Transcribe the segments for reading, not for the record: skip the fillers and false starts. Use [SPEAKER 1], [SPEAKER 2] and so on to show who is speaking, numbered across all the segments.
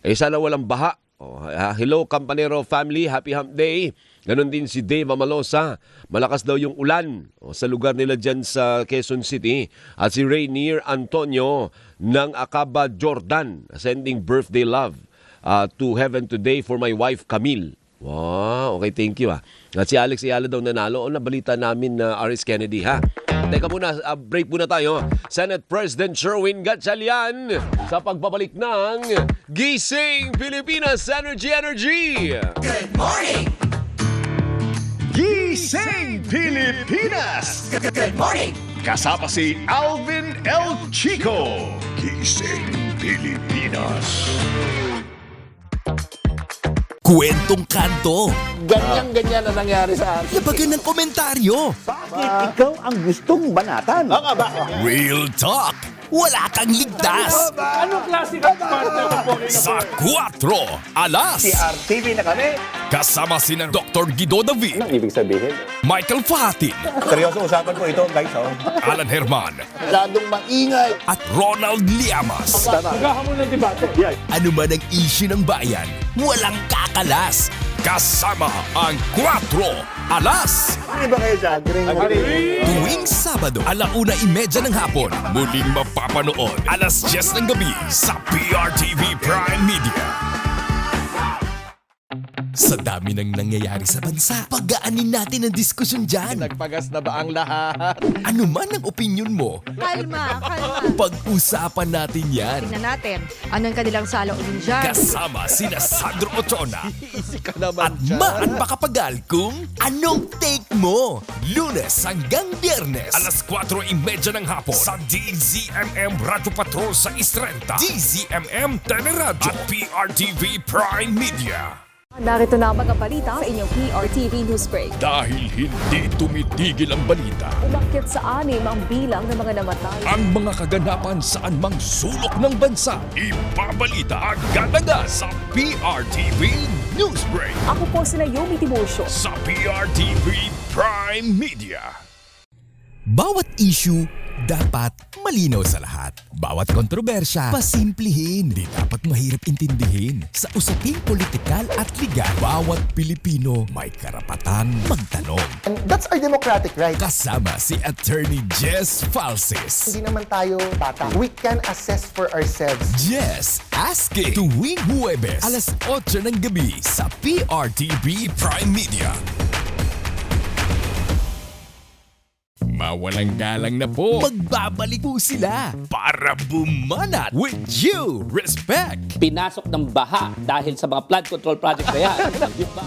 [SPEAKER 1] Sana walang baha. Hello, Campanero family. Happy Hump Day. Ganon din si Dave Amalosa. Malakas daw yung ulan sa lugar nila dyan sa Quezon City. At si Rainier Antonio ng Acaba, Jordan. Sending birthday love to heaven today for my wife, Camille. Wow, okay, thank you. At si Alex Ayala daw nanalo. Nabalita namin na RS Kennedy, ha? Teka muna, break muna tayo. Senate President Sherwin Gatchalian sa pagbabalik ng Gising Pilipinas Energy!
[SPEAKER 2] Good morning!
[SPEAKER 3] Gising Pilipinas!
[SPEAKER 2] Good morning!
[SPEAKER 3] Kasama si Alvin El Chico. Gising Pilipinas.
[SPEAKER 4] Kwentong kanto.
[SPEAKER 5] Ganyan-ganyan na nangyari sa akin.
[SPEAKER 4] Labagan ng komentaryo.
[SPEAKER 5] Bakit ikaw ang gustong banatan?
[SPEAKER 4] Real talk. Wala kang ligtas.
[SPEAKER 5] Anong klase ka partner po?
[SPEAKER 4] Sa 4 alas.
[SPEAKER 5] RTV na kami.
[SPEAKER 4] Kasama sina Dr. Guido David,
[SPEAKER 5] Anong ibig sabihin?
[SPEAKER 4] Michael Fahatin,
[SPEAKER 5] Seryoso usapan po ito, guys.
[SPEAKER 4] Alan Herman,
[SPEAKER 5] Masyadong maingay.
[SPEAKER 4] at Ronald Llamas.
[SPEAKER 5] Naghahamon ng debate. Yeah.
[SPEAKER 4] Ano man ang issue ng bayan, walang kakalas. Kasama ang 4 alas.
[SPEAKER 5] Ano ba kayo dyan?
[SPEAKER 4] Tuwing Sabado, 1:30 ng hapon, muling mapapanood, 10:00 ng gabi sa PRTV Prime Media. Sa dami ng nangyayari sa bansa, pagaanin natin ang diskusyon dyan.
[SPEAKER 5] Nagpagas na ba ang lahat?
[SPEAKER 4] Ano man ang opinion mo,
[SPEAKER 6] Kalma.
[SPEAKER 4] pag-usapan natin yan.
[SPEAKER 6] Tingnan natin, anong kanilang saloobin dyan?
[SPEAKER 4] Kasama sina Sandro Otrona
[SPEAKER 5] Easy ka
[SPEAKER 4] at
[SPEAKER 5] naman dyan.
[SPEAKER 4] Maan Makapagal kung anong take mo. Lunes hanggang Biyernes, 4:30 ng hapon sa DZMM Radio Patrol sa Istrenta, DZMM Teleradyo at PRTV Prime Media.
[SPEAKER 7] Narito na ang mga balita sa inyong PRTV News Break.
[SPEAKER 4] Dahil hindi tumitigil ang balita,
[SPEAKER 7] Umakyat sa 6 ang bilang ng mga namatay.
[SPEAKER 4] ang mga kaganapan saan mang sulok ng bansa, ibabalita agad-agad sa PRTV Newsbreak
[SPEAKER 7] Ako po sila Yomi Timosyo.
[SPEAKER 4] sa PRTV Prime Media. Bawat issue dapat malinaw sa lahat. Bawat kontrobersya, pasimplihin. Di dapat mahirap intindihin. Sa usaping politikal at legal, bawat Pilipino may karapatan magtanong.
[SPEAKER 8] And that's our democratic right.
[SPEAKER 4] Kasama si Attorney Jess Falsis.
[SPEAKER 8] Hindi naman tayo bata. We can assess for ourselves.
[SPEAKER 4] Jess Asking. Tuwing Huwebes, 8:00 ng gabi sa PRTV Prime Media. Mawalang galang na po. Magbabalik po sila para bumanat with due respect.
[SPEAKER 9] Pinasok ng baha dahil sa mga flood control project na yan.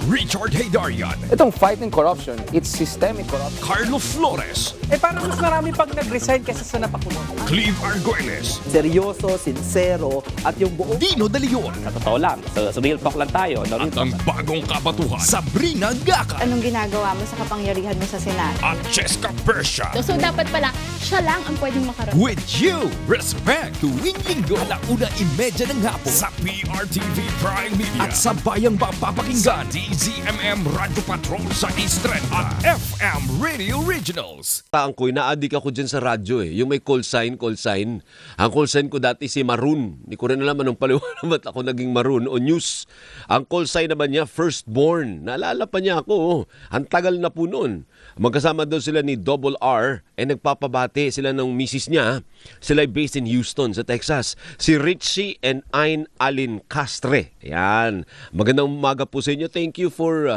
[SPEAKER 4] Richard Haydarian,
[SPEAKER 5] Itong fighting corruption, it's systemic corruption.
[SPEAKER 4] Carlo Flores,
[SPEAKER 10] Parang mas marami pag nag-resign kaysa sa napakulong.
[SPEAKER 4] Cleve Arguelles,
[SPEAKER 10] Seryoso, sincero, at yung buong...
[SPEAKER 4] Dino De Leon,
[SPEAKER 9] Sa totoo lang, sa real talk lang tayo. No?
[SPEAKER 4] at ang bagong kabatuhan, Sabrina Gaca,
[SPEAKER 6] Anong ginagawa mo sa kapangyarihan mo sa Senado?
[SPEAKER 4] at Jessica Persia.
[SPEAKER 6] So dapat pala, siya lang ang pwedeng makaroon.
[SPEAKER 4] With you, respect, tuwing linggo, 1:30 ng hapon sa PRTV Prime Media at sa bayang mapapakinggan, DZMM Radio Patrol sa Eastern at FM Radio Originals.
[SPEAKER 1] Ang ko'y na-addict ako dyan sa radyo Yung may call sign. Ang call sign ko dati si Maroon. Hindi ko rin alam anong paliwanag ba't ako naging Maroon o News. Ang call sign naman niya, Firstborn. Naalala pa niya ako. Ang tagal na po noon. Magkasama daw sila ni Double R nagpapabati sila ng misis niya. Sila ay based in Houston sa Texas. Si Richie and Ain Alin Castre. Yan. Magandang umaga po sa inyo. Thank you for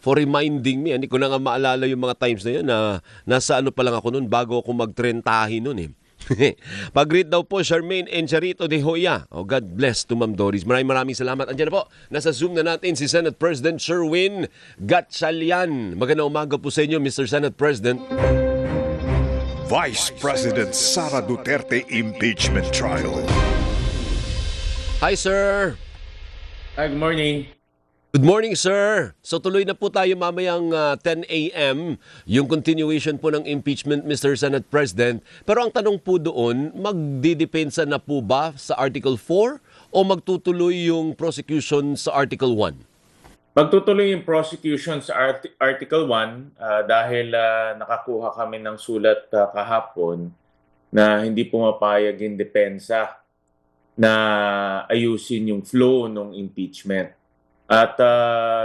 [SPEAKER 1] reminding me. Hindi ko na nga maalala yung mga times na yan na nasa ano pa lang ako noon bago ako mag-trentahi noon Pag-greet daw po Charmaine and Charito de Hoya. God bless to Ma'am Doris. Maraming salamat. Andiyan na po. Nasa Zoom na natin si Senate President Sherwin Gatchalian. Magandang umaga po sa inyo, Mr. Senate President.
[SPEAKER 3] Vice President Sara Duterte impeachment trial.
[SPEAKER 1] Hi, sir.
[SPEAKER 10] Good morning.
[SPEAKER 1] Good morning, sir. So tuloy na po tayo mamayang 10 a.m. yung continuation po ng impeachment, Mr. Senate President. Pero ang tanong po doon, magdidepensa na po ba sa Article 4 o magtutuloy yung prosecution sa Article 1?
[SPEAKER 11] Magtutuloy yung prosecution sa Article 1 dahil nakakuha kami ng sulat kahapon na hindi pumapayag yung depensa na ayusin yung flow ng impeachment. At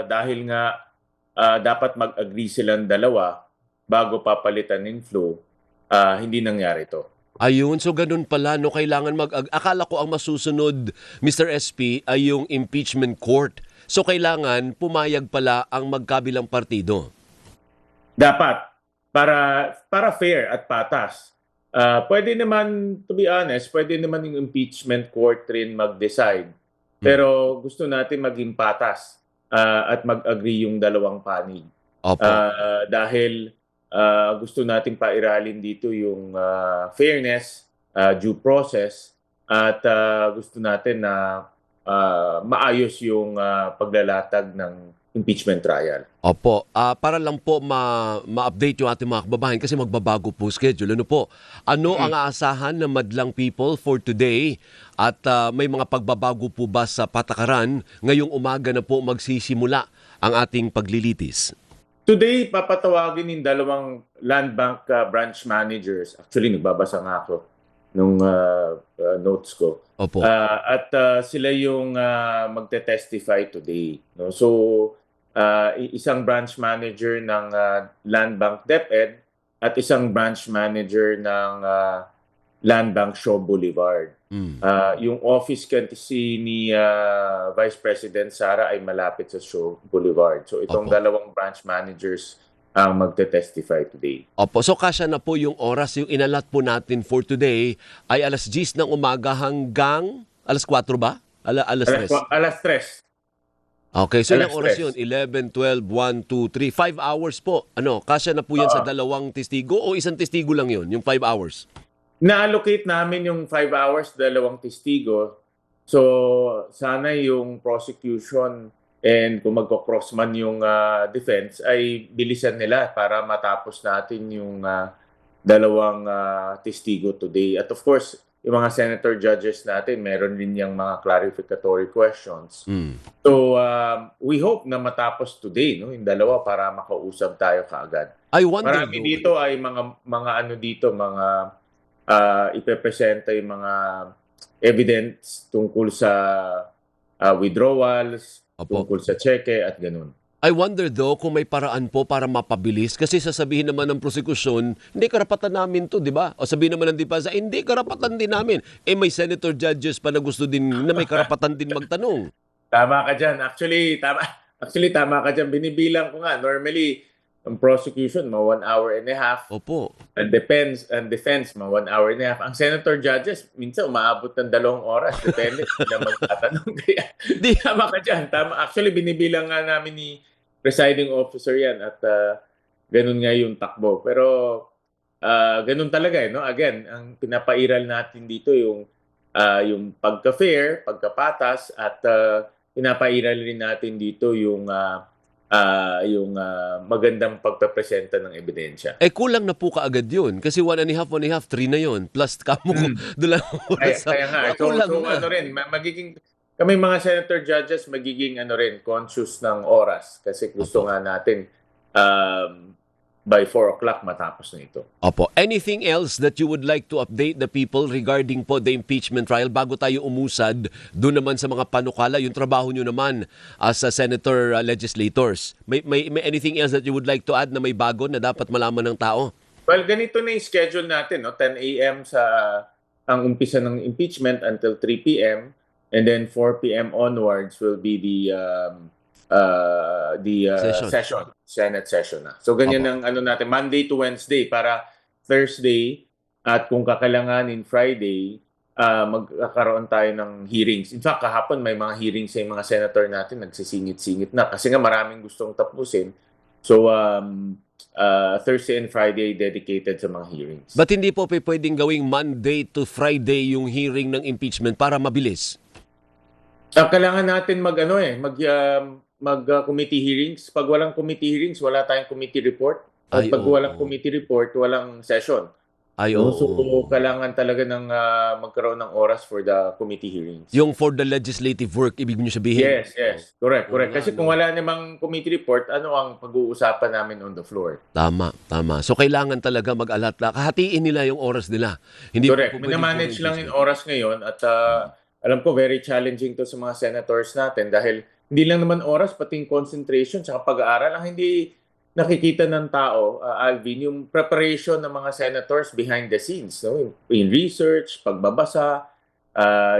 [SPEAKER 11] dahil nga dapat mag-agree silang dalawa bago papalitan ng flow, hindi nangyari ito.
[SPEAKER 1] Ayun, so ganun pala, no, kailangan akala ko ang masusunod, Mr. SP, ay yung impeachment court. So kailangan pumayag pala ang magkabilang partido.
[SPEAKER 11] Dapat, para fair at patas. Pwede naman, to be honest, pwede naman yung impeachment court rin mag-decide. Pero gusto natin maging patas at mag-agree yung dalawang panig.
[SPEAKER 1] Opo.
[SPEAKER 11] Dahil gusto nating pairalin dito yung fairness, due process, at gusto natin na maayos yung paglalatag ng impeachment trial.
[SPEAKER 1] Opo. Para lang po ma-update yung ating mga kababayan kasi magbabago po schedule. Ano po? Ano ang aasahan ng Madlang People for today? At may mga pagbabago po ba sa patakaran? Ngayong umaga na po magsisimula ang ating paglilitis.
[SPEAKER 11] Today, papatawagin yung dalawang land bank branch managers. Actually, nagbabasa nga ako nung notes ko.
[SPEAKER 1] Opo.
[SPEAKER 11] At sila yung magte-testify today. No? So, isang branch manager ng Land Bank DepEd at isang branch manager ng Land Bank Shaw Boulevard. Yung office kasi ni Vice President Sara ay malapit sa Shaw Boulevard. So itong dalawang branch managers ang magte-testify today.
[SPEAKER 1] Opo, so kasya na po yung oras, yung inalat po natin for today ay alas 10 ng umaga hanggang alas 4 ba? Alas 3?
[SPEAKER 11] Alas 3.
[SPEAKER 1] Okay, so ilang
[SPEAKER 11] Alas
[SPEAKER 1] oras yun? 11, 12, 1, 2, 3, 5 hours po. Ano, kasya na po yan sa dalawang testigo o isang testigo lang yun, yung 5 hours?
[SPEAKER 11] Na-allocate namin yung 5 hours, dalawang testigo. So, sana yung prosecution and kung magko-cross man yung defense ay bilisan nila para matapos natin yung dalawang testigo today. At of course, yung mga senator judges natin, meron din yung mga clarificatory questions. So, we hope na matapos today, no, yung dalawa para makausap tayo kaagad.
[SPEAKER 1] I wonder,
[SPEAKER 11] marami dito ay mga ano dito, mga ipepresenta yung mga evidence tungkol sa withdrawals, tungkol sa cheque at ganun.
[SPEAKER 1] I wonder though kung may paraan po para mapabilis kasi sasabihin naman ng prosekusyon, hindi karapatan namin to, di ba? O sabihin naman ng DPASA, hindi karapatan din namin. Eh may senator judges pa na gusto din na may karapatan din magtanong.
[SPEAKER 11] Tama ka dyan. Actually, tama ka dyan. Binibilang ko nga. Normally, ang prosecution, 1 hour and a half.
[SPEAKER 1] Opo.
[SPEAKER 11] And defense, 1 hour and a half. Ang senator judges, minsan umaabot ng 2 oras. Depende sila magtatanong. Kaya, tama ka dyan. Tama. Actually, binibilang nga namin ni presiding officer yan at ganun nga yung takbo. Pero ganun talaga. No? Again, ang pinapairal natin dito yung pagka-fair, pagkapatas at pinapairal rin natin dito yung magandang pagpapresenta ng ebidensya.
[SPEAKER 1] Eh kulang na po kaagad yun kasi 1 and a half, 3 na yun. Plus kamo ko doon oras.
[SPEAKER 11] Kaya nga. So ano rin, magiging kami mga senator judges magiging conscious ng oras kasi gusto nga natin by 4 o'clock matapos na ito.
[SPEAKER 1] Opo. Anything else that you would like to update the people regarding po the impeachment trial bago tayo umusad doon naman sa mga panukala, yung trabaho nyo naman as a senator legislators? May anything else that you would like to add na may bago na dapat malaman ng tao?
[SPEAKER 11] Well, ganito na yung schedule natin. No? 10 a.m. ang umpisa ng impeachment until 3 p.m. And then 4 p.m. onwards will be the session, Senate session na. So ganyan ang natin, Monday to Wednesday para Thursday at kung kakailanganin Friday, magkakaroon tayo ng hearings. In fact, kahapon may mga hearings sa mga senator natin, nagsisingit-singit na kasi nga maraming gustong tapusin. So Thursday and Friday dedicated sa mga hearings.
[SPEAKER 1] But hindi po pwedeng gawing Monday to Friday yung hearing ng impeachment para mabilis?
[SPEAKER 11] Kailangan natin mag-committee hearings. Pag walang committee hearings, wala tayong committee report. At pag walang committee report, walang session. So, kailangan talaga ng magkaroon ng oras for the committee hearings.
[SPEAKER 1] Yung for the legislative work, ibig nyo sabihin?
[SPEAKER 11] Yes. Correct. Kasi kung wala namang committee report, ano ang pag-uusapan namin on the floor?
[SPEAKER 1] Tama. So, kailangan talaga mag-alat. Kahatiin nila yung oras nila. Hindi
[SPEAKER 11] correct. Minamanage lang yung oras ngayon at alam ko very challenging to sa mga senators natin dahil hindi lang naman oras, pati yung concentration sa pag-aaral ang hindi nakikita ng tao, Alvin, yung preparation ng mga senators behind the scenes, no? In research, pagbabasa,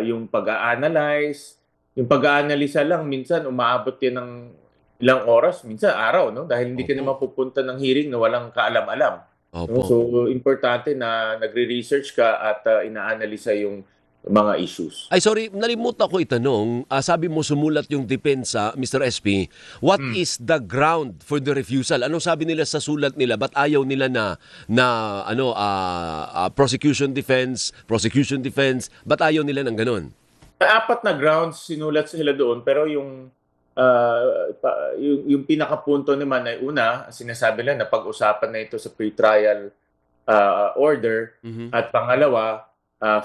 [SPEAKER 11] yung pag-a-analyze, yung pag-a-analisa lang, minsan umaabot yan ng ilang oras, minsan araw, no? Dahil hindi ka na mapupunta ng hearing na walang kaalam-alam. No?
[SPEAKER 1] Opo.
[SPEAKER 11] So, importante na nagre-research ka at ina-analysa yung mga issues.
[SPEAKER 1] Ay, sorry, nalimutan ko itanong. Sabi mo sumulat yung depensa, Mr. SP. What is the ground for the refusal? Anong sabi nila sa sulat nila? Ba't ayaw nila prosecution defense? Ba't ayaw nila ng ganun?
[SPEAKER 11] Apat na grounds sinulat sila doon, pero yung pinakapunto naman ay una, sinasabi lang na pag-usapan na ito sa pretrial order, at pangalawa,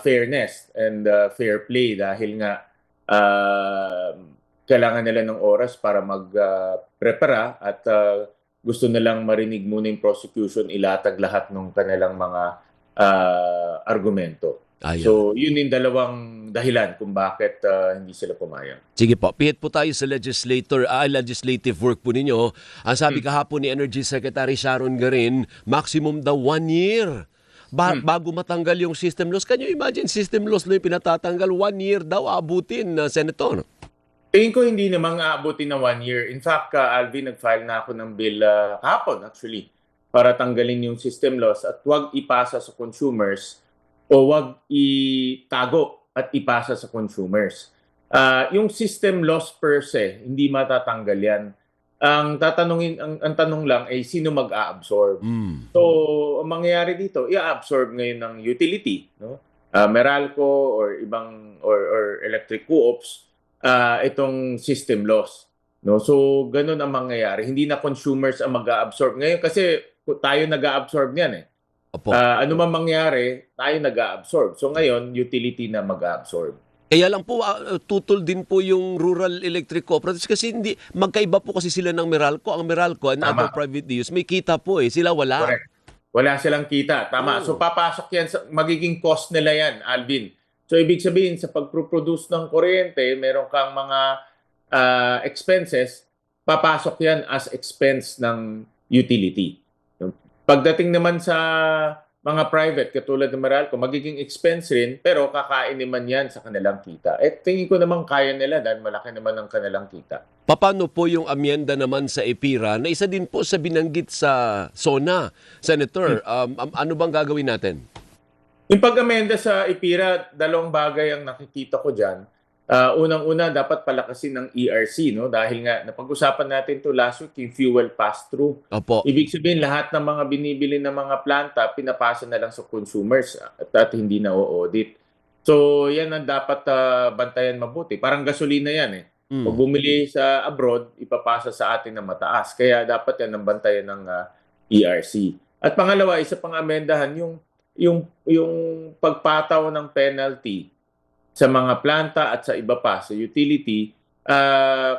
[SPEAKER 11] fairness and fair play dahil nga kailangan nila ng oras para mag-prepara at gusto nilang marinig muna yung prosecution, ilatag lahat ng kanilang mga argumento. So, yun yung dalawang dahilan kung bakit hindi sila pumayag.
[SPEAKER 1] Sige po, pihit po tayo sa legislative work po ninyo. Ang sabi kahapon ni Energy Secretary Sharon Garin, maximum daw 1 year. Bago matanggal yung system loss. Can you imagine system loss na yung pinatatanggal? 1 year daw abutin, Senator.
[SPEAKER 11] Tingin ko hindi namang aabutin na 1 year. In fact, Alvin, nag-file na ako ng bill kahapon actually para tanggalin yung system loss at huwag ipasa sa consumers o huwag itago at ipasa sa consumers. Yung system loss per se, hindi matatanggal yan. Ang tanong lang ay sino mag-a-absorb. So, ang mangyayari dito, i-absorb ngayon ng utility, no? Meralco or ibang or electric co-ops itong system loss, no? So, ganun ang mangyayari. Hindi na consumers ang mag-a-absorb ngayon kasi tayo nag-a-absorb niyan eh. Ano man mangyari, tayo nag-a-absorb. So, ngayon utility na mag-a-absorb.
[SPEAKER 1] Kaya lang po, tutol din po yung rural electric cooperatives kasi hindi, magkaiba po kasi sila ng Meralco. Ang Meralco and other private use, may kita po eh. Sila wala.
[SPEAKER 11] Correct. Wala silang kita. Tama. So papasok yan, magiging cost nila yan, Alvin. So ibig sabihin, sa pag-produce ng kuryente, meron kang mga expenses, papasok yan as expense ng utility. Pagdating naman sa mga private, katulad ng Meralco, magiging expense rin, pero kakain naman yan sa kanilang kita. Tingin ko naman kaya nila dahil malaki naman ang kanilang kita.
[SPEAKER 1] Paano po yung amyenda naman sa EPIRA na isa din po sa binanggit sa SONA, Senator? Ano bang gagawin natin?
[SPEAKER 11] Yung pag-amenda sa EPIRA, dalawang bagay ang nakikita ko dyan. Unang-una, dapat palakasin ng ERC, no? Dahil nga, napag-usapan natin to last week, yung fuel pass-through.
[SPEAKER 1] Opo.
[SPEAKER 11] Ibig sabihin, lahat ng mga binibili ng mga planta, pinapasa na lang sa consumers at hindi na o-audit. So, yan ang dapat bantayan mabuti. Parang gasolina yan eh. Pag bumili sa abroad, ipapasa sa atin na mataas. Kaya dapat yan ang bantayan ng ERC. At pangalawa, isa pang amendahan, yung pagpataw ng penalty sa mga planta at sa iba pa, sa utility,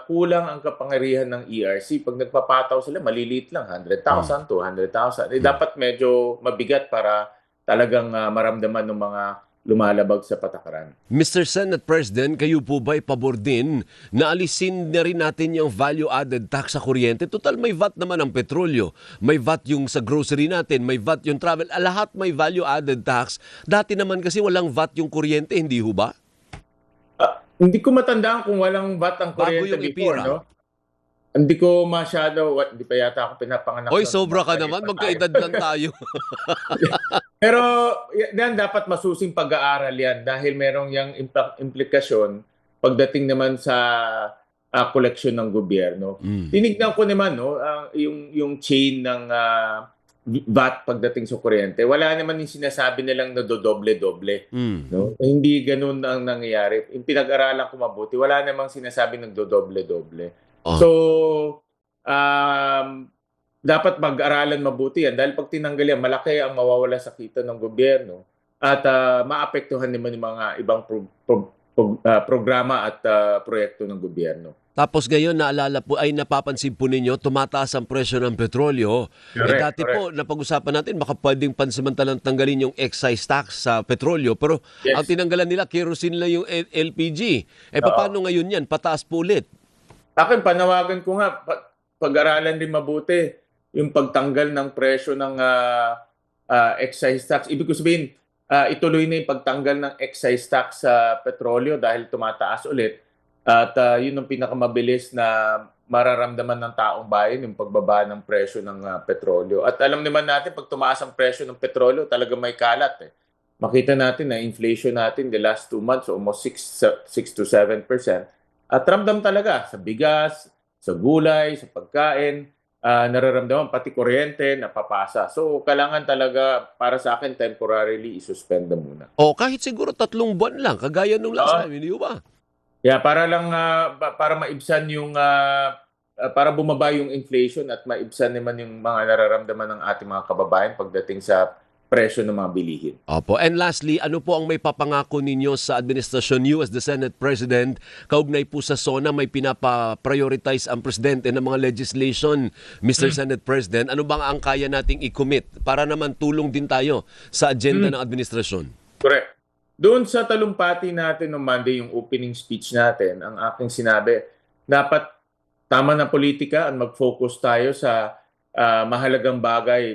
[SPEAKER 11] kulang ang kapangyarihan ng ERC. Pag nagpapataw sila, maliliit lang, 100,000, 200,000. Dapat medyo mabigat para talagang maramdaman ng mga lumalabag sa patakaran.
[SPEAKER 1] Mr. Senate President, kayo po ba'y pabor din na alisin na rin natin yung value-added tax sa kuryente? Total, may VAT naman ang petrolyo. May VAT yung sa grocery natin, may VAT yung travel. Lahat may value-added tax. Dati naman kasi walang VAT yung kuryente, hindi ho ba?
[SPEAKER 11] Hindi ko matandaan kung walang VAT ang
[SPEAKER 1] Bago
[SPEAKER 11] kuryente
[SPEAKER 1] yung
[SPEAKER 11] before,
[SPEAKER 1] EPIRA.
[SPEAKER 11] no? Hindi ko masyado, hindi pa yata ako pinapanganak.
[SPEAKER 1] Oy,
[SPEAKER 11] noon.
[SPEAKER 1] sobra ka
[SPEAKER 11] Baka
[SPEAKER 1] naman.
[SPEAKER 11] iba
[SPEAKER 1] Magkaedad
[SPEAKER 11] tayo.
[SPEAKER 1] lang tayo.
[SPEAKER 11] Pero yan dapat masusing pag-aaral yan dahil merong yung implikasyon pagdating naman sa koleksyon ng gobyerno. Tinignan ko naman no, yung chain ng VAT pagdating sa kuryente. Wala naman yung sinasabi nilang nadodoble-doble. No? Hindi ganun ang nangyayari. Yung pinag-aralan ko mabuti, wala namang sinasabi nagdodoble-doble. So, dapat mag-aralan mabuti yan dahil pag tinanggal yan, malaki ang mawawala sa kita ng gobyerno at maapektuhan naman yung mga ibang programa at proyekto ng gobyerno.
[SPEAKER 1] Tapos ngayon, naalala po, ay napapansin po ninyo, tumataas ang presyo ng petrolyo.
[SPEAKER 11] Correct,
[SPEAKER 1] Dati po, napag-usapan natin, baka pwedeng pansamantalang tanggalin yung excise tax sa petrolyo. Pero
[SPEAKER 11] Yes.
[SPEAKER 1] ang tinanggalan nila, kerosene lang yung LPG. Paano ngayon yan? Pataas po ulit.
[SPEAKER 11] Akin, panawagan ko nga, pag-aralan din mabuti yung pagtanggal ng presyo ng excise tax. Ibig ko sabihin, ituloy na yung pagtanggal ng excise tax sa petrolyo dahil tumataas ulit. At yun ang pinakamabilis na mararamdaman ng taong bayan, yung pagbaba ng presyo ng petrolyo. At alam naman natin, pag tumaas ang presyo ng petrolyo, talaga may kalat. Makita natin na inflation natin the last 2 months, almost 6 to 7%. At ramdam talaga sa bigas, sa gulay, sa pagkain, nararamdaman, pati kuryente, napapasa. So, kailangan talaga, para sa akin, temporarily isuspend na muna.
[SPEAKER 1] O kahit siguro 3 buwan lang, kagaya nung last time, hindi ba?
[SPEAKER 11] Yeah, para lang para maibsan yung para bumaba yung inflation at maibsan naman yung mga nararamdaman ng ating mga kababayan pagdating sa presyo ng mga bilihin.
[SPEAKER 1] Opo. And lastly, ano po ang may papangako ninyo sa administrasyon you as the Senate President? Kaugnay po sa SONA, may pinapa-prioritize ang Presidente ng mga legislation, Mr. Senate President. Ano bang ang kaya nating i-commit para naman tulong din tayo sa agenda ng administrasyon?
[SPEAKER 11] Correct. Doon sa talumpati natin noong Monday, yung opening speech natin, ang aking sinabi, dapat tama na politika at mag-focus tayo sa mahalagang bagay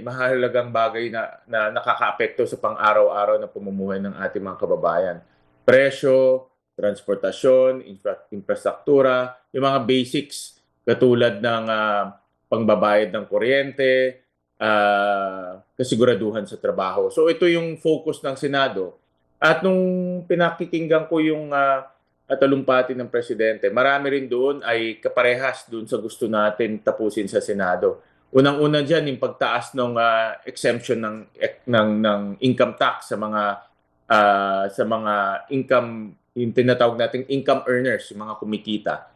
[SPEAKER 11] na nakakaapekto sa pang-araw-araw na pamumuhay ng ating mga kababayan. Presyo, transportasyon, infrastruktura, yung mga basics katulad ng pangbabayad ng kuryente, kasiguraduhan sa trabaho. So ito yung focus ng Senado. At nung pinakikinggan ko yung talumpati ng Presidente, marami rin doon ay kaparehas doon sa gusto natin tapusin sa Senado. Unang-una dyan, yung pagtaas ng exemption ng income tax sa mga income, yung tinatawag nating income earners, yung mga kumikita.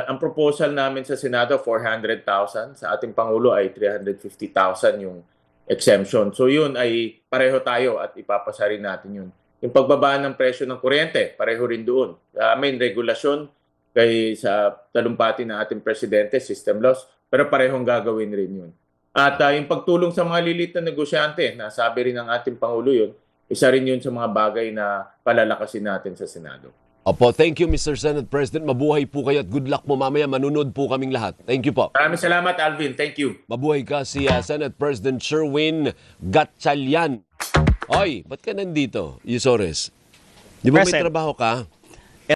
[SPEAKER 11] Ang proposal namin sa Senado, 400,000. Sa ating Pangulo ay 350,000 yung exemption. So yun ay pareho tayo at ipapasa rin natin yun. Yung pagbaba ng presyo ng kuryente, pareho rin doon. May regulasyon sa talumpati ng ating Presidente, system laws, pero parehong gagawin rin yun. At yung pagtulong sa mga lilit na negosyante, nasabi rin ng ating Pangulo yun, isa rin yun sa mga bagay na palalakasin natin sa Senado.
[SPEAKER 1] Opo, thank you Mr. Senate President. Mabuhay po kayo at good luck po mamaya. Manunod po kaming lahat. Thank you po.
[SPEAKER 11] Maraming salamat, Alvin. Thank you.
[SPEAKER 1] Mabuhay ka si Senate President Sherwin Gatchalian. Oy, ba't ka nandito, Yusores? Di ba may
[SPEAKER 10] Present.
[SPEAKER 1] trabaho ka?